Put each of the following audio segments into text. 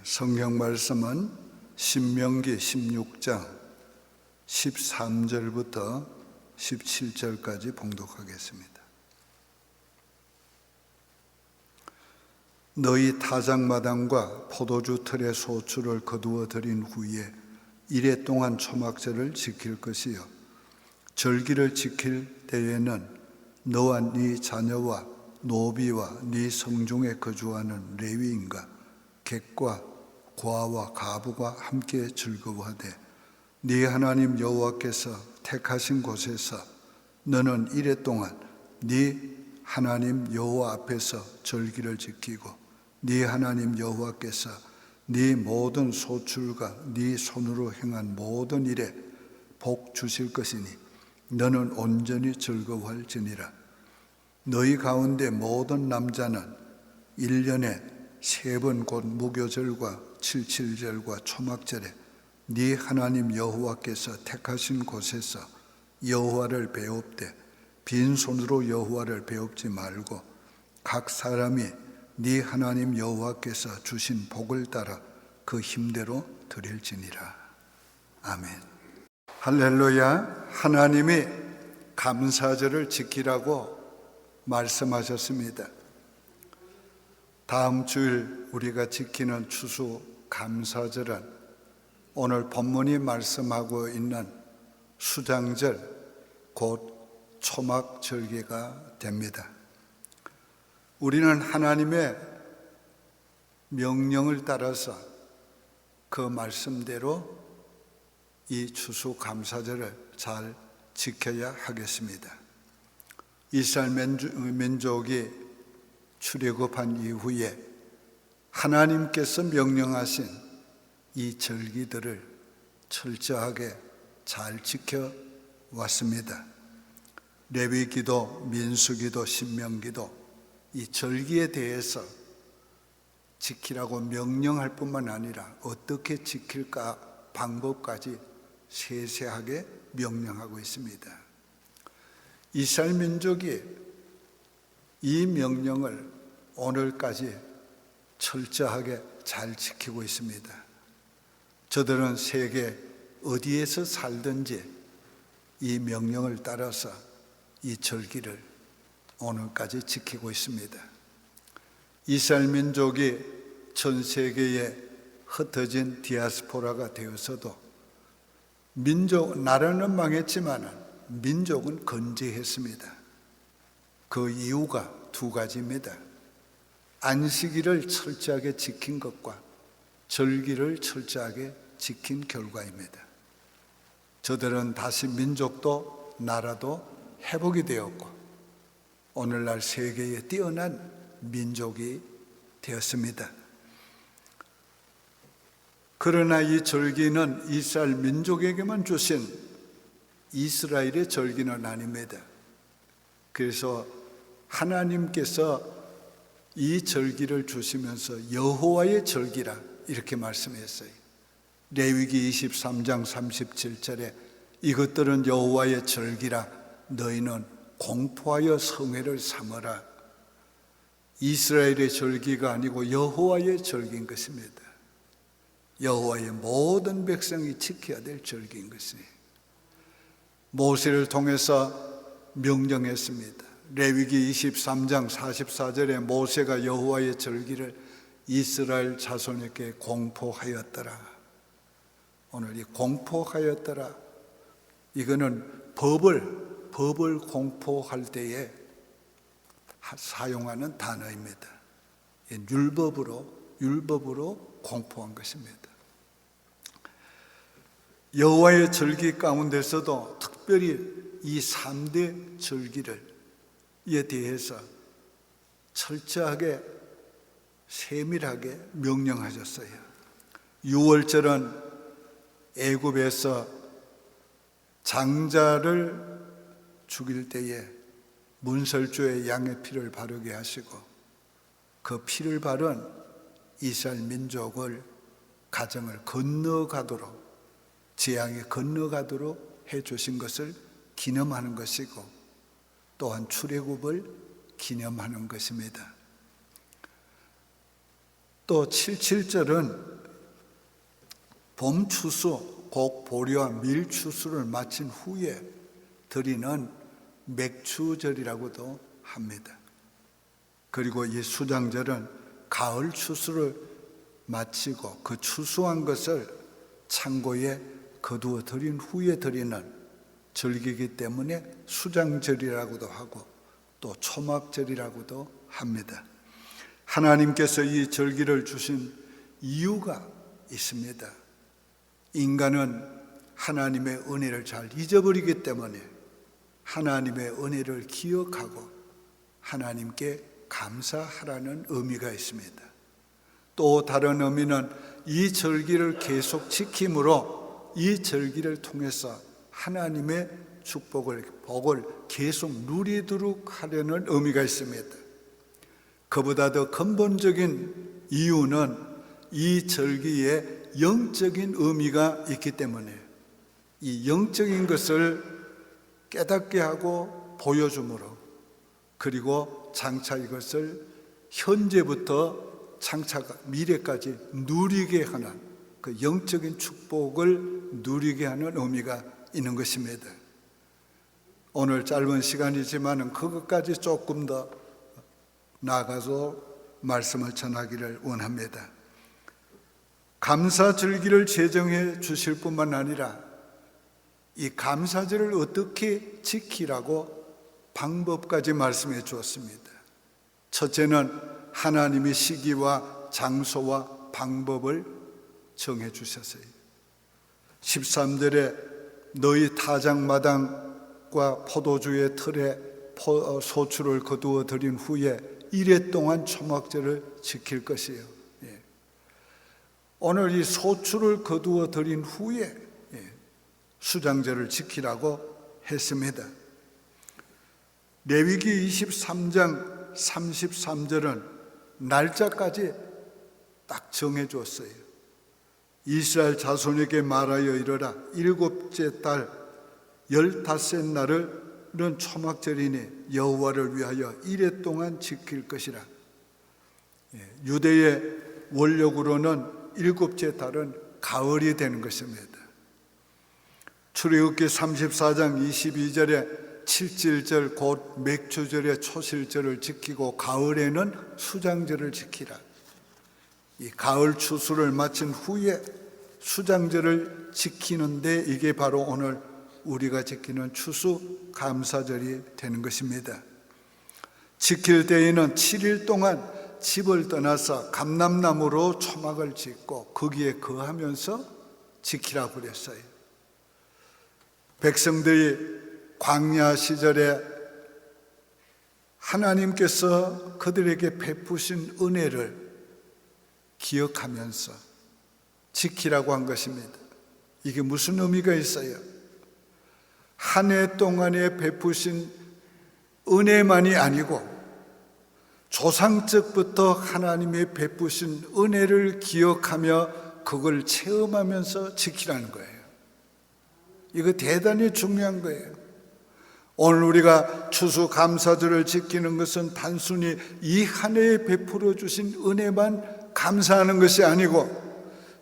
성경 말씀은 신명기 16장 13절부터 17절까지 봉독하겠습니다. 너희 타작마당과 포도주 틀의 소출을 거두어 들인 후에 이레 동안 초막절을 지킬 것이요 절기를 지킬 때에는 너와 네 자녀와 노비와 네 성중에 거주하는 레위인과 객과 고아와 가부가 함께 즐거워하되 네 하나님 여호와께서 택하신 곳에서 너는 이레 동안 네 하나님 여호와 앞에서 절기를 지키고 네 하나님 여호와께서 네 모든 소출과 네 손으로 행한 모든 일에 복 주실 것이니 너는 온전히 즐거워할지니라. 너희 가운데 모든 남자는 1년에 3번 곧 무교절과 칠칠절과 초막절에 네 하나님 여호와께서 택하신 곳에서 여호와를 배웁되 빈손으로 여호와를 배웁지 말고 각 사람이 네 하나님 여호와께서 주신 복을 따라 그 힘대로 드릴지니라. 아멘. 할렐루야. 하나님이 감사절을 지키라고 말씀하셨습니다. 다음 주일 우리가 지키는 추수 감사절은 오늘 본문이 말씀하고 있는 수장절 곧 초막절기가 됩니다. 우리는 하나님의 명령을 따라서 그 말씀대로 이 추수 감사절을 잘 지켜야 하겠습니다. 이스라엘 민족이 출애굽한 이후에 하나님께서 명령하신 이 절기들을 철저하게 잘 지켜왔습니다. 레위기도, 민수기도, 신명기도 이 절기에 대해서 지키라고 명령할 뿐만 아니라 어떻게 지킬까 방법까지 세세하게 명령하고 있습니다. 이스라엘 민족이 이 명령을 오늘까지 철저하게 잘 지키고 있습니다. 저들은 세계 어디에서 살든지 이 명령을 따라서 이 절기를 오늘까지 지키고 있습니다. 이스라엘 민족이 전 세계에 흩어진 디아스포라가 되어서도 나라는 망했지만 민족은 건재했습니다. 그 이유가 두 가지입니다. 안식일을 철저하게 지킨 것과 절기를 철저하게 지킨 결과입니다. 저들은 다시 민족도 나라도 회복이 되었고 오늘날 세계에 뛰어난 민족이 되었습니다. 그러나 이 절기는 이스라엘 민족에게만 주신 이스라엘의 절기는 아닙니다. 그래서 하나님께서 이 절기를 주시면서 여호와의 절기라 이렇게 말씀했어요. 레위기 23장 37절에 이것들은 여호와의 절기라 너희는 공포하여 성회를 삼으라. 이스라엘의 절기가 아니고 여호와의 절기인 것입니다. 여호와의 모든 백성이 지켜야 될 절기인 것이에요. 모세를 통해서 명령했습니다. 레위기 23장 44절에 모세가 여호와의 절기를 이스라엘 자손에게 공포하였더라. 오늘 이 공포하였더라 이거는 법을 공포할 때에 사용하는 단어입니다. 율법으로 공포한 것입니다. 여호와의 절기 가운데서도 특별히 이 3대 절기에 대해서 철저하게 세밀하게 명령하셨어요. 유월절은 애굽에서 장자를 죽일 때에 문설주에 양의 피를 바르게 하시고 그 피를 바른 이스라엘 민족을 가정을 건너가도록 재앙에 건너가도록 해주신 것을 기념하는 것이고 또한 출애굽을 기념하는 것입니다. 또 77절은 봄 추수, 곧 보리와 밀 추수를 마친 후에 드리는 맥추절이라고도 합니다. 그리고 이 수장절은 가을 추수를 마치고 그 추수한 것을 창고에 거두어 드린 후에 드리는 절기이기 때문에 수장절이라고도 하고 또 초막절이라고도 합니다. 하나님께서 이 절기를 주신 이유가 있습니다. 인간은 하나님의 은혜를 잘 잊어버리기 때문에 하나님의 은혜를 기억하고 하나님께 감사하라는 의미가 있습니다. 또 다른 의미는 이 절기를 계속 지킴으로 이 절기를 통해서 하나님의 축복을, 복을 계속 누리도록 하려는 의미가 있습니다. 그보다 더 근본적인 이유는 이 절기에 영적인 의미가 있기 때문에 이 영적인 것을 깨닫게 하고 보여주므로, 그리고 장차 이것을 현재부터 장차 미래까지 누리게 하는 그 영적인 축복을 누리게 하는 의미가 있는 것입니다. 오늘 짧은 시간이지만 그것까지 조금 더 나아가서 말씀을 전하기를 원합니다. 감사절기를 제정해 주실 뿐만 아니라 이 감사절을 어떻게 지키라고 방법까지 말씀해 주었습니다. 첫째는 하나님이 시기와 장소와 방법을 정해 주셨어요. 13절에 너희 타작마당과 포도주의 틀에 소출을 거두어 드린 후에 이래 동안 초막절을 지킬 것이에요. 오늘 이 소출을 거두어 드린 후에 수장절을 지키라고 했습니다. 레위기 23장 33절은 날짜까지 딱 정해 줬어요. 이스라엘 자손에게 말하여 이르라. 일곱째 달 15째 날은 초막절이니 여호와를 위하여 이래 동안 지킬 것이라. 유대의 원력으로는 일곱째 달은 가을이 되는 것입니다. 출애굽기 34장 22절에 칠칠절 곧 맥추절의 초실절을 지키고 가을에는 수장절을 지키라. 이 가을 추수를 마친 후에 수장절을 지키는데 이게 바로 오늘 우리가 지키는 추수 감사절이 되는 것입니다. 지킬 때에는 7일 동안 집을 떠나서 감람나무로 초막을 짓고 거기에 거하면서 지키라고 그랬어요. 백성들이 광야 시절에 하나님께서 그들에게 베푸신 은혜를 기억하면서 지키라고 한 것입니다. 이게 무슨 의미가 있어요? 한 해 동안에 베푸신 은혜만이 아니고 조상적부터 하나님이 베푸신 은혜를 기억하며 그걸 체험하면서 지키라는 거예요. 이거 대단히 중요한 거예요. 오늘 우리가 추수감사절을 지키는 것은 단순히 이 한 해에 베풀어 주신 은혜만 감사하는 것이 아니고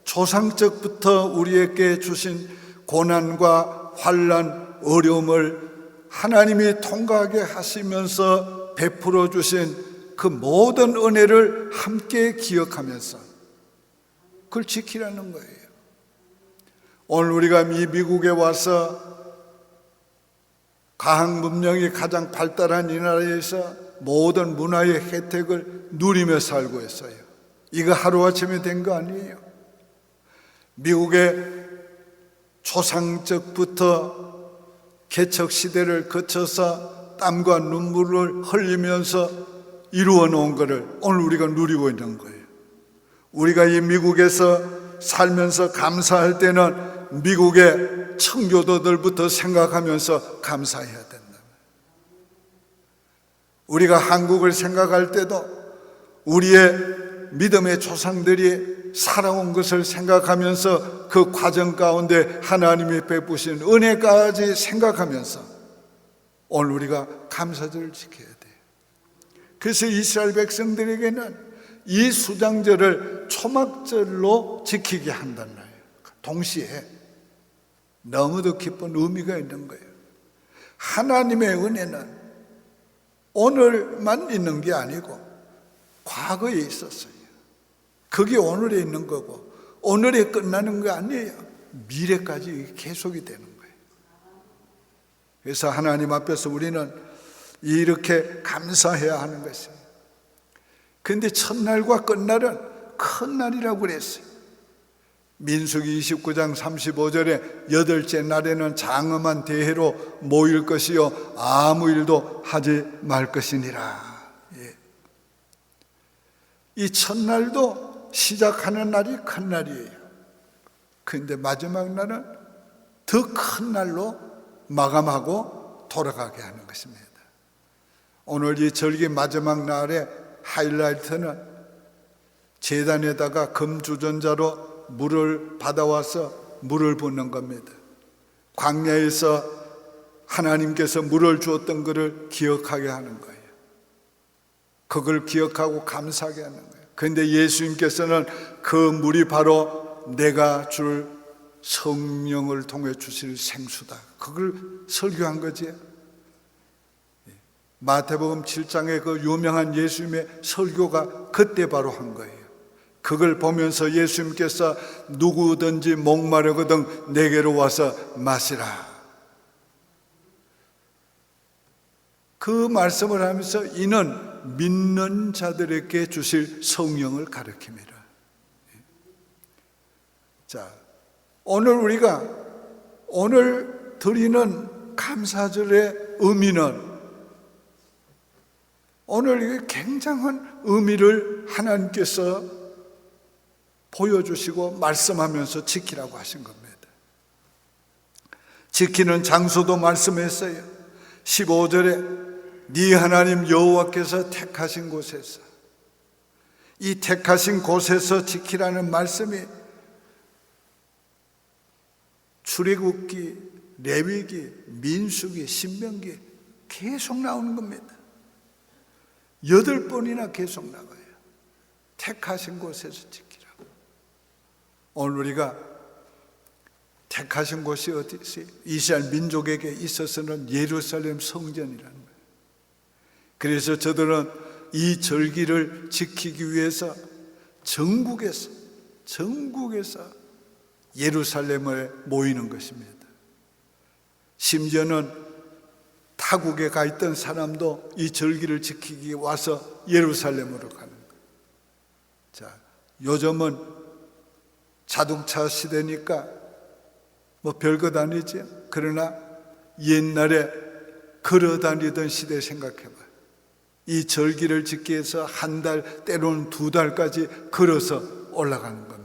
조상적부터 우리에게 주신 고난과 환난, 어려움을 하나님이 통과하게 하시면서 베풀어 주신 그 모든 은혜를 함께 기억하면서 그걸 지키라는 거예요. 오늘 우리가 이 미국에 와서 과학 문명이 가장 발달한 이 나라에서 모든 문화의 혜택을 누리며 살고 있어요. 이거 하루아침에 된 거 아니에요. 미국의 초상적부터 개척 시대를 거쳐서 땀과 눈물을 흘리면서 이루어 놓은 것을 오늘 우리가 누리고 있는 거예요. 우리가 이 미국에서 살면서 감사할 때는 미국의 청교도들부터 생각하면서 감사해야 된다. 우리가 한국을 생각할 때도 우리의 믿음의 조상들이 살아온 것을 생각하면서 그 과정 가운데 하나님이 베푸신 은혜까지 생각하면서 오늘 우리가 감사절을 지켜야 돼요. 그래서 이스라엘 백성들에게는 이 수장절을 초막절로 지키게 한다는 거예요. 동시에 너무도 기쁜 의미가 있는 거예요. 하나님의 은혜는 오늘만 있는 게 아니고 과거에 있었어요. 그게 오늘에 있는 거고 오늘에 끝나는 거 아니에요. 미래까지 계속이 되는 거예요. 그래서 하나님 앞에서 우리는 이렇게 감사해야 하는 것이에요. 그런데 첫날과 끝날은 큰 날이라고 그랬어요. 민수기 29장 35절에 여덟째 날에는 장엄한 대회로 모일 것이요 아무 일도 하지 말 것이니라. 이 첫날도 시작하는 날이 큰 날이에요. 그런데 마지막 날은 더 큰 날로 마감하고 돌아가게 하는 것입니다. 오늘 이 절기 마지막 날의 하이라이트는 제단에다가 금주전자로 물을 받아와서 물을 붓는 겁니다. 광야에서 하나님께서 물을 주었던 것을 기억하게 하는 거예요. 그걸 기억하고 감사하게 하는 거예요. 그런데 예수님께서는 그 물이 바로 내가 줄 성령을 통해 주실 생수다. 그걸 설교한 거지. 마태복음 7장의 그 유명한 예수님의 설교가 그때 바로 한 거예요. 그걸 보면서 예수님께서 누구든지 목마르거든 내게로 와서 마시라. 그 말씀을 하면서 이는 믿는 자들에게 주실 성령을 가리킵니다. 자, 우리가 오늘 드리는 감사절의 의미는 오늘 이게 굉장한 의미를 하나님께서 보여주시고 말씀하면서 지키라고 하신 겁니다. 지키는 장소도 말씀했어요. 15절에 네 하나님 여호와께서 택하신 곳에서, 이 택하신 곳에서 지키라는 말씀이 출애굽기, 레위기, 민수기, 신명기 계속 나오는 겁니다. 8번이나 계속 나와요. 택하신 곳에서 지키라고. 오늘 우리가 택하신 곳이 어디 있어요? 이스라엘 민족에게 있어서는 예루살렘 성전이라는 거예요. 그래서 저들은 이 절기를 지키기 위해서 전국에서 예루살렘에 모이는 것입니다. 심지어는 타국에 가 있던 사람도 이 절기를 지키기 위해 와서 예루살렘으로 가는 거예요. 자, 요즘은 자동차 시대니까 뭐 별것 아니죠. 그러나 옛날에 걸어 다니던 시대 생각해봐요. 이 절기를 지키기 위해서 한 달, 때로는 2달까지 걸어서 올라가는 겁니다.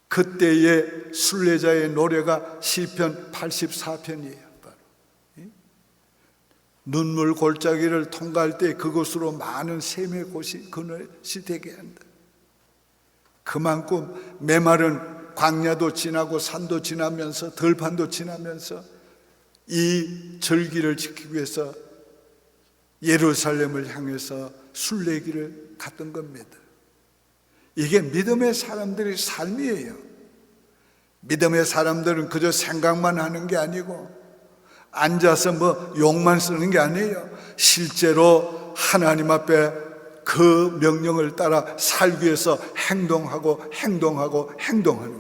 그때의 순례자의 노래가 시편 84편이에요. 바로 눈물 골짜기를 통과할 때 그곳으로 많은 샘의 곳이 그것이 되게 한다. 그만큼 메마른 광야도 지나고 산도 지나면서 들판도 지나면서 이 절기를 지키기 위해서 예루살렘을 향해서 순례길을 갔던 겁니다. 이게 믿음의 사람들의 삶이에요. 믿음의 사람들은 그저 생각만 하는 게 아니고 앉아서 뭐 욕만 쓰는 게 아니에요. 실제로 하나님 앞에 그 명령을 따라 살기 위해서 행동하는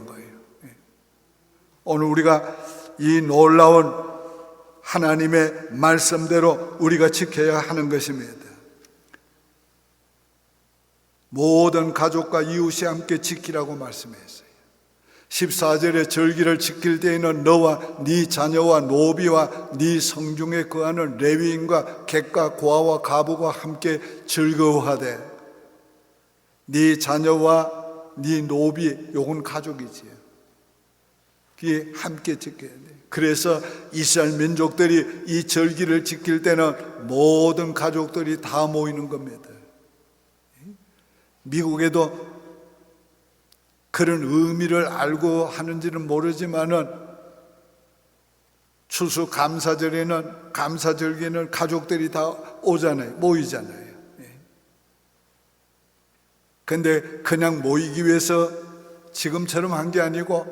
거예요. 오늘 우리가 이 놀라운 하나님의 말씀대로 우리가 지켜야 하는 것입니다. 모든 가족과 이웃이 함께 지키라고 말씀했어요. 14절에 절기를 지킬 때에는 너와 네 자녀와 노비와 네 성중에 거하는 레위인과 객과 고아와 가부가 함께 즐거워하되, 네 자녀와 네 노비, 요건 가족이지요. 그게 함께 지켜야 돼. 그래서 이스라엘 민족들이 이 절기를 지킬 때는 모든 가족들이 다 모이는 겁니다. 미국에도 그런 의미를 알고 하는지는 모르지만은 추수감사절에는, 감사절기에는 가족들이 다 오잖아요. 모이잖아요. 근데 그냥 모이기 위해서 지금처럼 한 게 아니고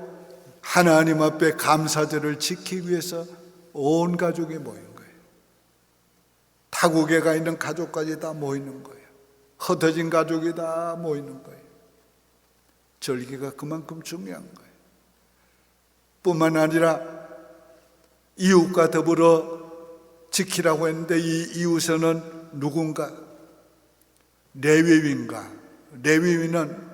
하나님 앞에 감사절을 지키기 위해서 온 가족이 모인 거예요. 타국에 가 있는 가족까지 다 모이는 거예요. 흩어진 가족이 다 모이는 거예요. 절기가 그만큼 중요한 거예요. 뿐만 아니라 이웃과 더불어 지키라고 했는데 이 이웃에는 누군가? 레위인과 레위인은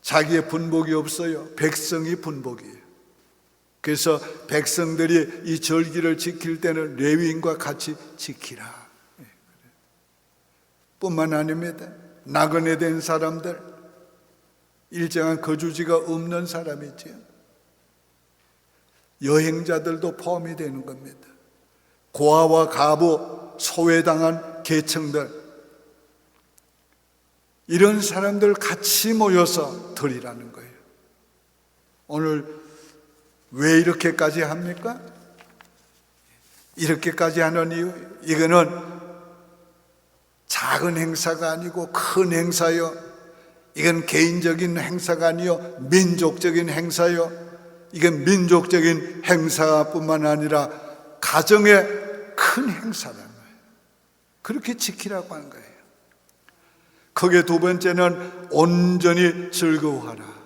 자기의 분복이 없어요. 백성이 분복이에요. 그래서 백성들이 이 절기를 지킬 때는 레위인과 같이 지키라. 뿐만 아닙니다. 나그네 된 사람들, 일정한 거주지가 없는 사람이지요. 여행자들도 포함이 되는 겁니다. 고아와 가부, 소외당한 계층들, 이런 사람들 같이 모여서 드리라는 거예요. 오늘 왜 이렇게까지 합니까? 이렇게까지 하는 이유, 이거는 작은 행사가 아니고 큰 행사요. 이건 개인적인 행사가 아니요, 민족적인 행사요. 이건 민족적인 행사뿐만 아니라 가정의 큰 행사라는 거예요. 그렇게 지키라고 하는 거예요. 거기에 두 번째는 온전히 즐거워하라.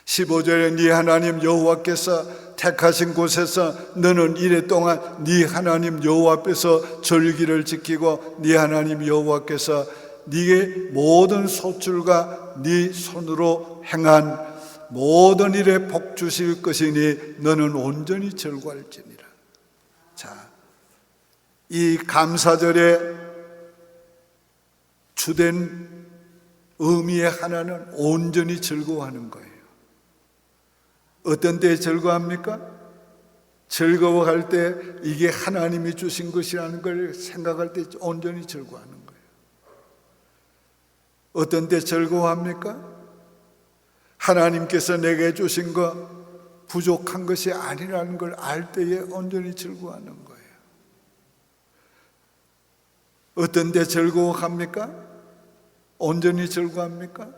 15절에 네 하나님 여호와께서 택하신 곳에서 너는 이래 동안 네 하나님 여호와 앞에서 절기를 지키고 네 하나님 여호와께서 네게 모든 소출과 네 손으로 행한 모든 일에 복 주실 것이니 너는 온전히 즐거워할지니라. 자, 이 감사절의 주된 의미의 하나는 온전히 즐거워하는 거예요. 어떤 때 즐거워합니까? 즐거워할 때 이게 하나님이 주신 것이라는 걸 생각할 때 온전히 즐거워하는 거예요. 어떤 때 즐거워합니까? 하나님께서 내게 주신 것 부족한 것이 아니라는 걸 알 때에 온전히 즐거워하는 거예요. 어떤 때 즐거워합니까? 온전히 즐거워합니까?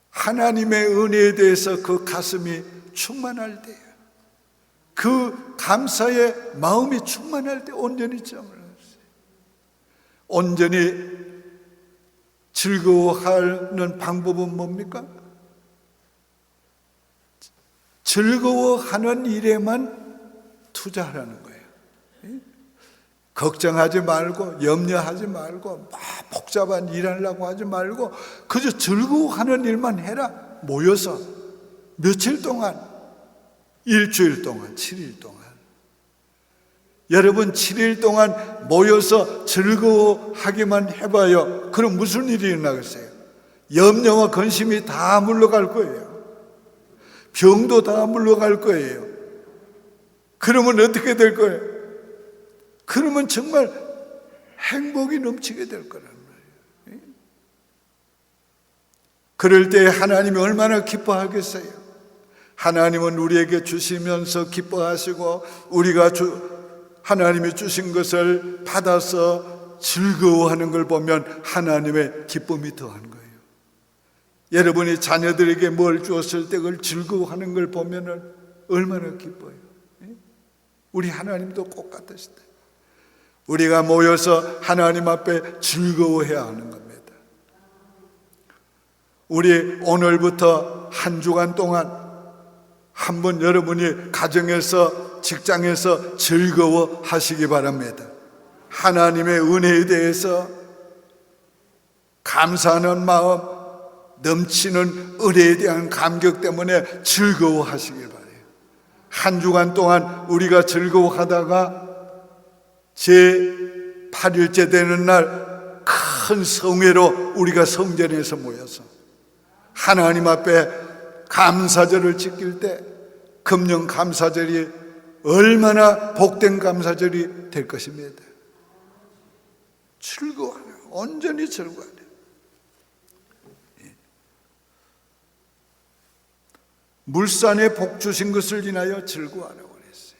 하나님의 은혜에 대해서 그 가슴이 충만할 때예요. 그 감사의 마음이 충만할 때 온전히 즐거워할 수 있어요. 온전히 즐거워하는 방법은 뭡니까? 즐거워하는 일에만 투자하라는 거예요. 걱정하지 말고 염려하지 말고 막 복잡한 일 하려고 하지 말고 그저 즐거워하는 일만 해라. 모여서 며칠 동안, 일주일 동안, 7일 동안, 여러분 7일 동안 모여서 즐거워하기만 해봐요. 그럼 무슨 일이 일어나겠어요? 염려와 근심이 다 물러갈 거예요. 병도 다 물러갈 거예요. 그러면 어떻게 될 거예요? 그러면 정말 행복이 넘치게 될 거란 말이에요. 그럴 때 하나님이 얼마나 기뻐하겠어요? 하나님은 우리에게 주시면서 기뻐하시고 우리가 하나님이 주신 것을 받아서 즐거워하는 걸 보면 하나님의 기쁨이 더한 거예요. 여러분이 자녀들에게 뭘 주었을 때 그걸 즐거워하는 걸 보면 얼마나 기뻐요. 우리 하나님도 꼭 같으시다. 우리가 모여서 하나님 앞에 즐거워해야 하는 겁니다. 우리 오늘부터 한 주간 동안 한번 여러분이 가정에서 직장에서 즐거워하시기 바랍니다. 하나님의 은혜에 대해서 감사하는 마음, 넘치는 은혜에 대한 감격 때문에 즐거워하시길 바라요. 한 주간 동안 우리가 즐거워하다가 제8일째 되는 날 큰 성회로 우리가 성전에서 모여서 하나님 앞에 감사절을 지킬 때 금년 감사절이 얼마나 복된 감사절이 될 것입니다. 즐거워하네요. 온전히 즐거워하네요. 물산에 복 주신 것을 인하여 즐거워하라고 그랬어요.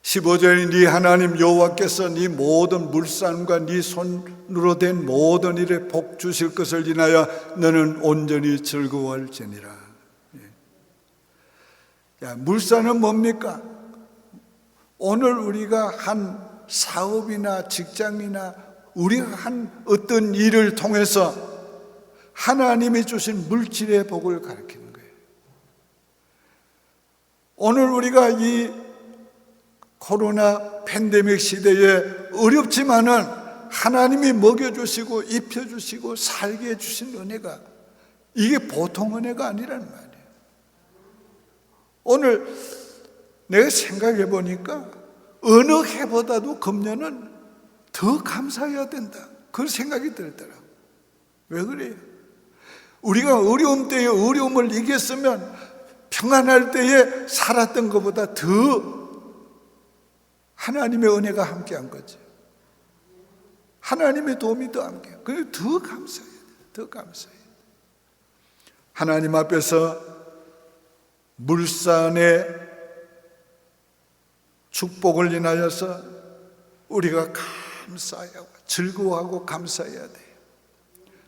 15절에 네 하나님 여호와께서 네 모든 물산과 네 손으로 된 모든 일에 복 주실 것을 인하여 너는 온전히 즐거워할지니라. 물산은 뭡니까? 오늘 우리가 한 사업이나 직장이나 우리가 한 어떤 일을 통해서 하나님이 주신 물질의 복을 가리키는 거예요. 오늘 우리가 이 코로나 팬데믹 시대에 어렵지만은 하나님이 먹여주시고 입혀주시고 살게 해주신 은혜가 이게 보통 은혜가 아니란 말이에요. 오늘 내가 생각해 보니까 어느 해보다도 금년은 더 감사해야 된다, 그런 생각이 들더라고요. 왜 그래요? 우리가 어려움 때에 어려움을 이겼으면 평안할 때에 살았던 것보다 더 하나님의 은혜가 함께한 거지. 하나님의 도움이 더 함께. 그래서 더 감사해야 돼. 더 감사해야 돼. 하나님 앞에서 물산의 축복을 인하여서 우리가 감사하고 즐거워하고 감사해야 돼요.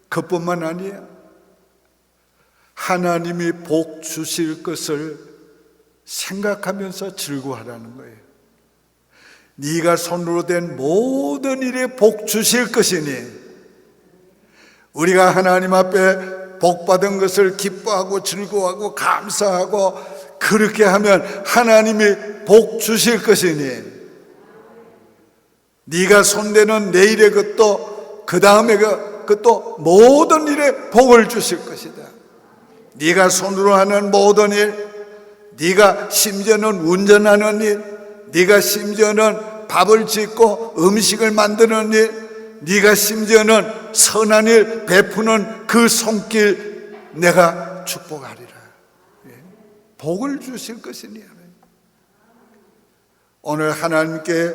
그뿐만 아니에요. 하나님이 복 주실 것을 생각하면서 즐거워하라는 거예요. 네가 손으로 된 모든 일에 복 주실 것이니, 우리가 하나님 앞에 복 받은 것을 기뻐하고 즐거워하고 감사하고 그렇게 하면 하나님이 복 주실 것이니, 네가 손대는 내일의 것도 그 다음에 그것도 모든 일에 복을 주실 것이다. 네가 손으로 하는 모든 일, 네가 심지어는 운전하는 일, 네가 심지어는 밥을 짓고 음식을 만드는 일, 네가 심지어는 선한 일 베푸는 그 손길 내가 축복하리라. 복을 주실 것이니. 오늘 하나님께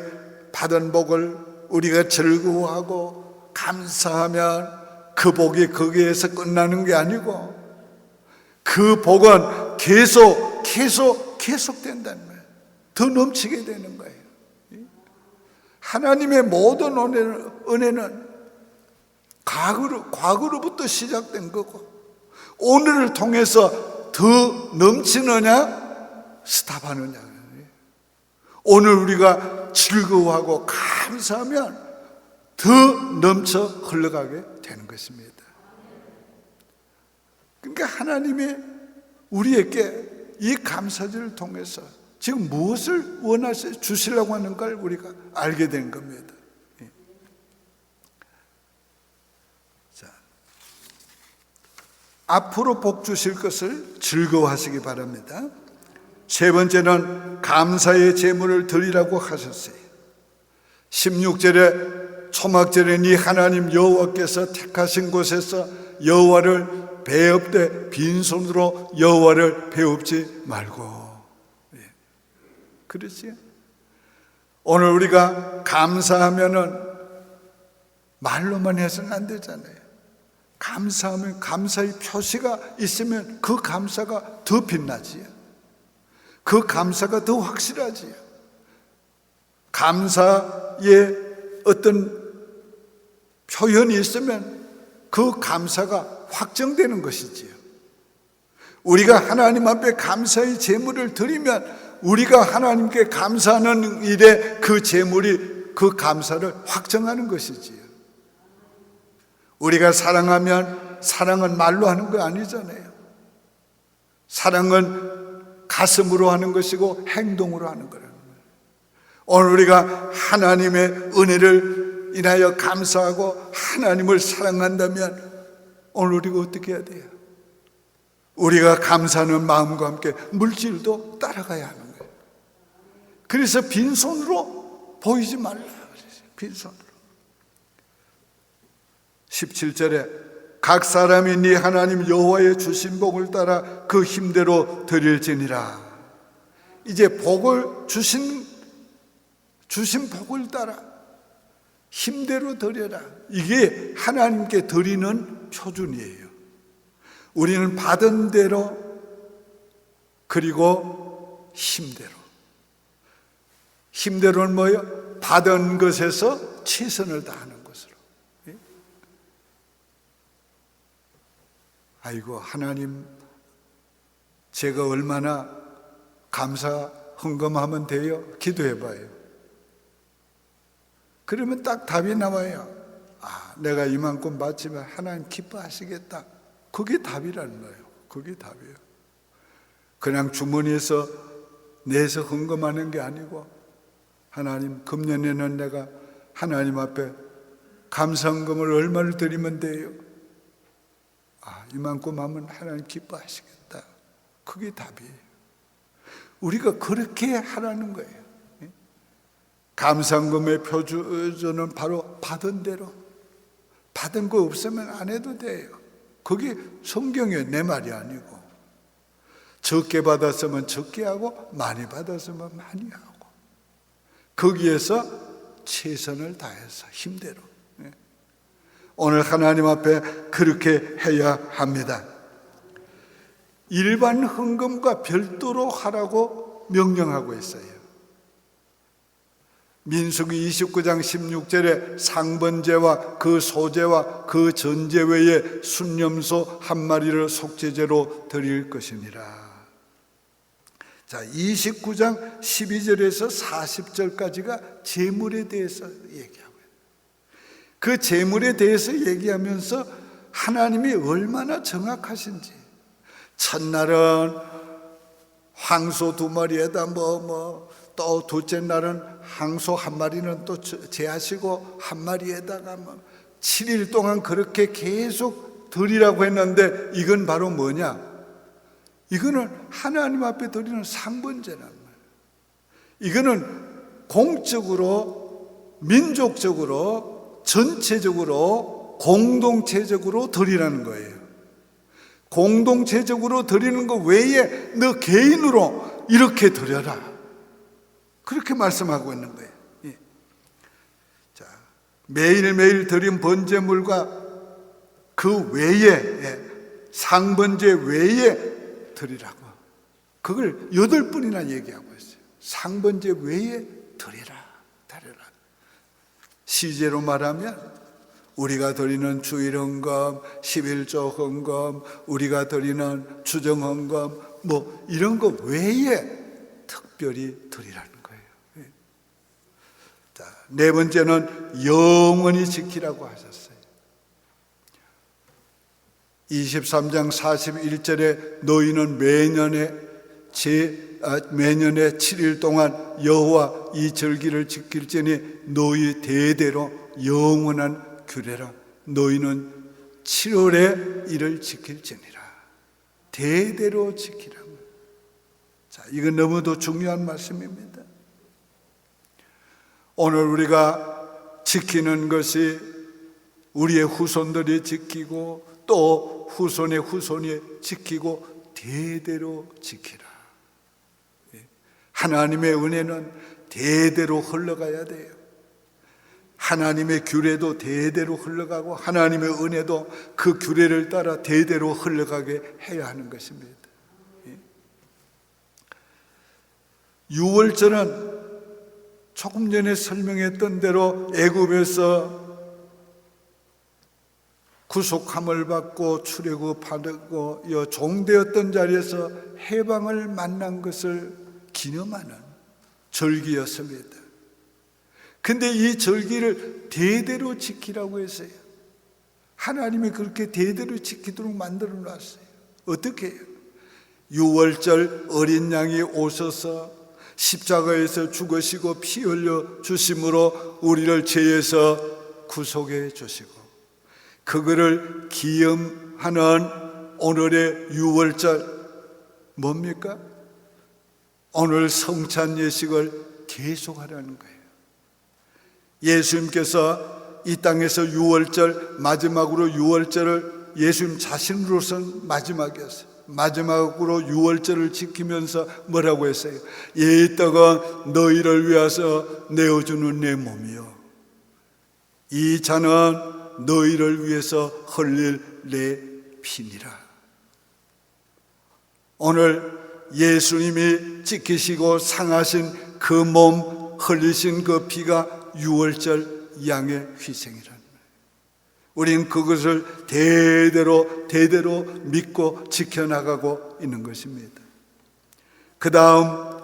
받은 복을 우리가 즐거워하고 감사하면 그 복이 거기에서 끝나는 게 아니고 그 복은 계속 된다는 거예요. 더 넘치게 되는 거예요. 하나님의 모든 은혜는 과거로부터 시작된 거고, 오늘을 통해서 더 넘치느냐 스탑하느냐. 오늘 우리가 즐거워하고 감사하면 더 넘쳐 흘러가게 되는 것입니다. 그러니까 하나님이 우리에게 이 감사절을 통해서 지금 무엇을 원하셔 주시려고 하는 걸 우리가 알게 된 겁니다. 자, 앞으로 복 주실 것을 즐거워하시기 바랍니다. 세 번째는 감사의 제물을 드리라고 하셨어요. 16절에 초막절에 네 하나님 여호와께서 택하신 곳에서 여호와를 배웁되 빈손으로 여호와를 배웁지 말고. 그렇지? 오늘 우리가 감사하면은 말로만 해서는 안 되잖아요. 감사하면 감사의 표시가 있으면 그 감사가 더 빛나지요. 그 감사가 더 확실하지요. 감사의 어떤 표현이 있으면 그 감사가 확정되는 것이지요. 우리가 하나님 앞에 감사의 제물을 드리면 우리가 하나님께 감사하는 일에 그 제물이 그 감사를 확정하는 것이지요. 우리가 사랑하면 사랑은 말로 하는 거 아니잖아요. 사랑은 가슴으로 하는 것이고 행동으로 하는 거라는 거예요. 오늘 우리가 하나님의 은혜를 인하여 감사하고 하나님을 사랑한다면 오늘 우리가 어떻게 해야 돼요? 우리가 감사하는 마음과 함께 물질도 따라가야 하는 거예요. 그래서 빈손으로 보이지 말라. 빈손으로. 17절에 각 사람이 네 하나님 여호와의 주신 복을 따라 그 힘대로 드릴지니라. 이제 복을 주신 복을 따라 힘대로 드려라. 이게 하나님께 드리는 표준이에요. 우리는 받은 대로 그리고 힘대로. 힘대로는 뭐예요? 받은 것에서 최선을 다하는 것으로. 아이고, 하나님, 제가 얼마나 감사 헌금하면 돼요? 기도해봐요. 그러면 딱 답이 나와요. 내가 이만큼 바치면 하나님 기뻐하시겠다. 그게 답이라는 거예요. 그게 답이에요. 그냥 주머니에서 내서 헌금하는 게 아니고, 하나님, 금년에는 내가 하나님 앞에 감사헌금을 얼마를 드리면 돼요? 이만큼 하면 하나님 기뻐하시겠다. 그게 답이에요. 우리가 그렇게 하라는 거예요. 감사헌금의 표준은 바로 받은 대로. 받은 거 없으면 안 해도 돼요. 그게 성경이에요. 내 말이 아니고. 적게 받았으면 적게 하고 많이 받았으면 많이 하고, 거기에서 최선을 다해서 힘대로. 오늘 하나님 앞에 그렇게 해야 합니다. 일반 헌금과 별도로 하라고 명령하고 있어요. 민수기 29장 16절에 상번제와 그 소제와 그 전제 외에 순념소 한 마리를 속죄제로 드릴 것이니라. 자, 29장 12절에서 40절까지가 제물에 대해서 얘기하고 있어요. 그 제물에 대해서 얘기하면서 하나님이 얼마나 정확하신지, 첫날은 황소 2마리에다 또 둘째 날은 황소 1마리는 또 제하시고 1마리에다가 7일 동안 그렇게 계속 드리라고 했는데, 이건 바로 뭐냐? 이거는 하나님 앞에 드리는 상번제란 말이에요. 이거는 공적으로, 민족적으로, 전체적으로, 공동체적으로 드리라는 거예요. 공동체적으로 드리는 것 외에 너 개인으로 이렇게 드려라, 그렇게 말씀하고 있는 거예요. 자, 매일매일 드린 번제물과 그 외에, 상번제 외에 드리라고. 그걸 8번이나 얘기하고 있어요. 상번제 외에 드리라. 시제로 말하면 우리가 드리는 주일헌금, 11조 헌금, 우리가 드리는 추정헌금, 이런 거 외에 특별히 드리라는 거예요. 자, 4번째는 영원히 지키라고 하셨어요. 23장 41절에 너희는 매년에 7일 동안 여호와 이 절기를 지킬지니 너희 대대로 영원한 규례라. 너희는 7월에 이를 지킬지니라. 대대로 지키라. 자, 이건 너무도 중요한 말씀입니다. 오늘 우리가 지키는 것이 우리의 후손들이 지키고 또 후손의 후손이 지키고 대대로 지키라. 하나님의 은혜는 대대로 흘러가야 돼요. 하나님의 규례도 대대로 흘러가고 하나님의 은혜도 그 규례를 따라 대대로 흘러가게 해야 하는 것입니다. 유월절은 조금 전에 설명했던 대로 애굽에서 구속함을 받고 출애굽하고 종되었던 자리에서 해방을 만난 것을 기념하는 절기였습니다. 근데 이 절기를 대대로 지키라고 했어요. 하나님이 그렇게 대대로 지키도록 만들어 놨어요. 어떻게 해요? 유월절 어린 양이 오셔서 십자가에서 죽으시고 피 흘려 주심으로 우리를 죄에서 구속해 주시고, 그거를 기념하는 오늘의 유월절 뭡니까? 오늘 성찬 예식을 계속하라는 거예요. 예수님께서 이 땅에서 유월절, 마지막으로 유월절을 예수님 자신으로서는 마지막이었어요. 마지막으로 유월절을 지키면서 뭐라고 했어요? 이 떡은 너희를 위해서 내어주는 내 몸이요, 이 잔은 너희를 위해서 흘릴 내 피니라. 오늘 예수님이 지키시고 상하신 그 몸, 흘리신 그 피가 유월절 양의 희생이라는 거예요. 우리는 그것을 대대로 믿고 지켜나가고 있는 것입니다. 그 다음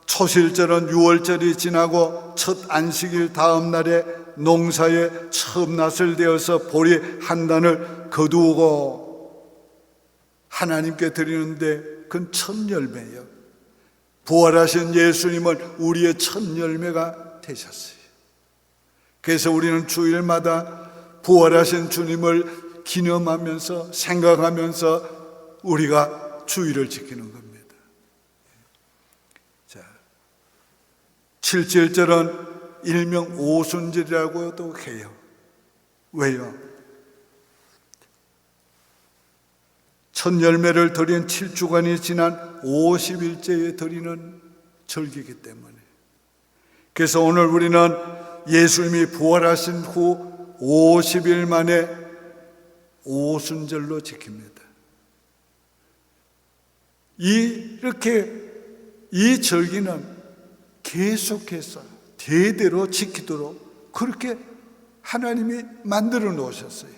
초실절은 유월절이 지나고 첫 안식일 다음 날에 농사에 처음 낫을 되어서 보리 한 단을 거두고 하나님께 드리는데 그건 첫 열매예요. 부활하신 예수님은 우리의 첫 열매가 되셨어요. 그래서 우리는 주일마다 부활하신 주님을 기념하면서 생각하면서 우리가 주일을 지키는 겁니다. 자, 칠칠절은 일명 오순절이라고도 해요. 왜요? 첫 열매를 드린 7주간이 지난 50일째에 드리는 절기이기 때문에. 그래서 오늘 우리는 예수님이 부활하신 후 50일 만에 오순절로 지킵니다. 이렇게 이 절기는 계속해서 대대로 지키도록 그렇게 하나님이 만들어 놓으셨어요.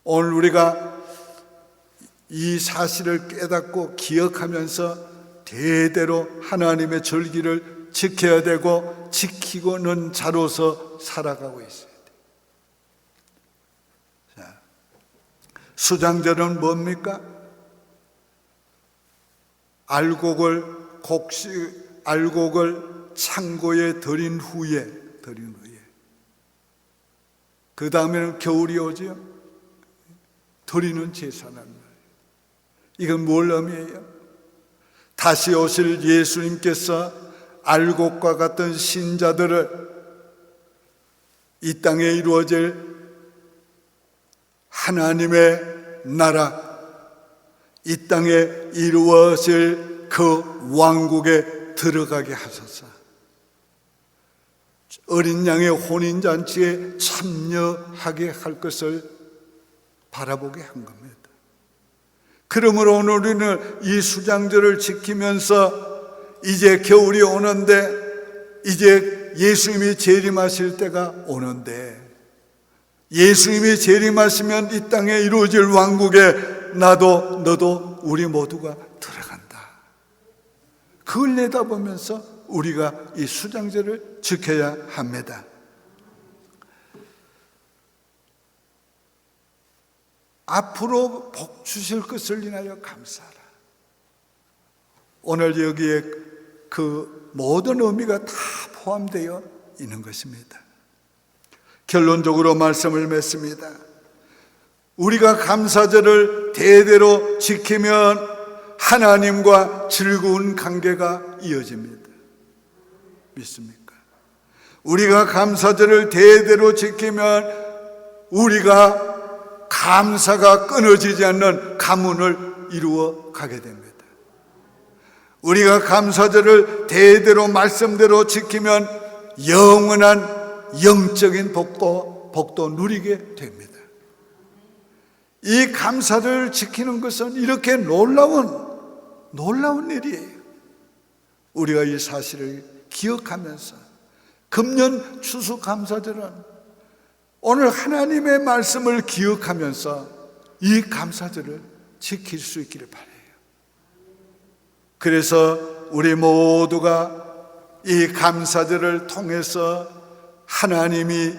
오늘 우리가 이 사실을 깨닫고 기억하면서 대대로 하나님의 절기를 지켜야 되고 지키고는 자로서 살아가고 있어야 돼요. 자, 수장절은 뭡니까? 알곡을 창고에 들인 후에 그 다음에는 겨울이 오죠. 드리는 제사란 말이에요. 이건 뭘 의미해요? 다시 오실 예수님께서 알곡과 같은 신자들을 이 땅에 이루어질 하나님의 나라, 이 땅에 이루어질 그 왕국에 들어가게 하소서. 어린 양의 혼인잔치에 참여하게 할 것을 바라보게 한 겁니다. 그러므로 오늘 우리는 이 수장절을 지키면서 이제 겨울이 오는데, 이제 예수님이 재림하실 때가 오는데, 예수님이 재림하시면 이 땅에 이루어질 왕국에 나도 너도 우리 모두가 들어간다. 그걸 내다보면서 우리가 이 수장절을 지켜야 합니다. 앞으로 복 주실 것을 인하여 감사하라. 오늘 여기에 그 모든 의미가 다 포함되어 있는 것입니다. 결론적으로 말씀을 맺습니다. 우리가 감사절을 대대로 지키면 하나님과 즐거운 관계가 이어집니다. 믿습니까? 우리가 감사절을 대대로 지키면 우리가 감사가 끊어지지 않는 가문을 이루어 가게 됩니다. 우리가 감사절을 대대로 말씀대로 지키면 영원한 영적인 복도 누리게 됩니다. 이 감사를 지키는 것은 이렇게 놀라운 일이에요. 우리가 이 사실을 기억하면서 금년 추수감사절은 오늘 하나님의 말씀을 기억하면서 이 감사절을 지킬 수 있기를 바라요. 그래서 우리 모두가 이 감사절을 통해서 하나님이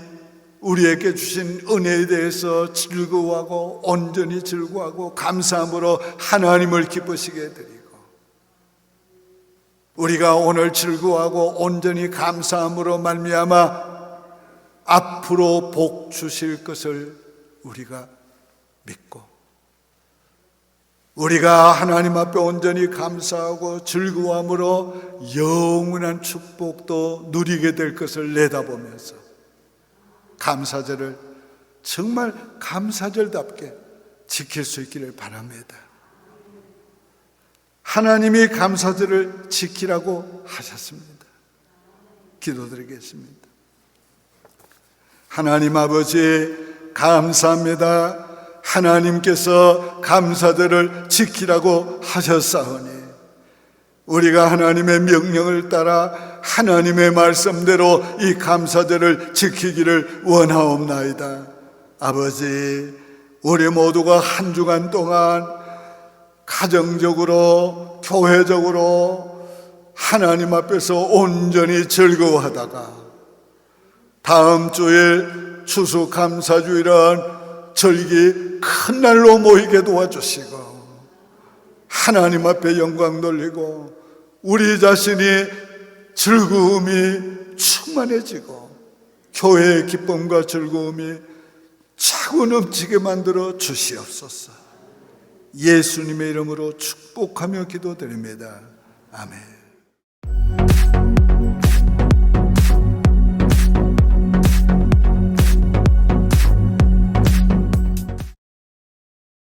우리에게 주신 은혜에 대해서 즐거워하고 온전히 즐거워하고 감사함으로 하나님을 기쁘시게 드리고, 우리가 오늘 즐거워하고 온전히 감사함으로 말미암아 앞으로 복 주실 것을 우리가 믿고, 우리가 하나님 앞에 온전히 감사하고 즐거워함으로 영원한 축복도 누리게 될 것을 내다보면서 감사절을 정말 감사절답게 지킬 수 있기를 바랍니다. 하나님이 감사절을 지키라고 하셨습니다. 기도드리겠습니다. 하나님 아버지, 감사합니다. 하나님께서 감사절을 지키라고 하셨사오니 우리가 하나님의 명령을 따라 하나님의 말씀대로 이 감사절을 지키기를 원하옵나이다. 아버지, 우리 모두가 한 주간 동안 가정적으로, 교회적으로 하나님 앞에서 온전히 즐거워하다가 다음 주일 추수감사주일은 절기 큰 날로 모이게 도와주시고 하나님 앞에 영광 돌리고 우리 자신이 즐거움이 충만해지고 교회의 기쁨과 즐거움이 차고 넘치게 만들어 주시옵소서. 예수님의 이름으로 축복하며 기도드립니다. 아멘.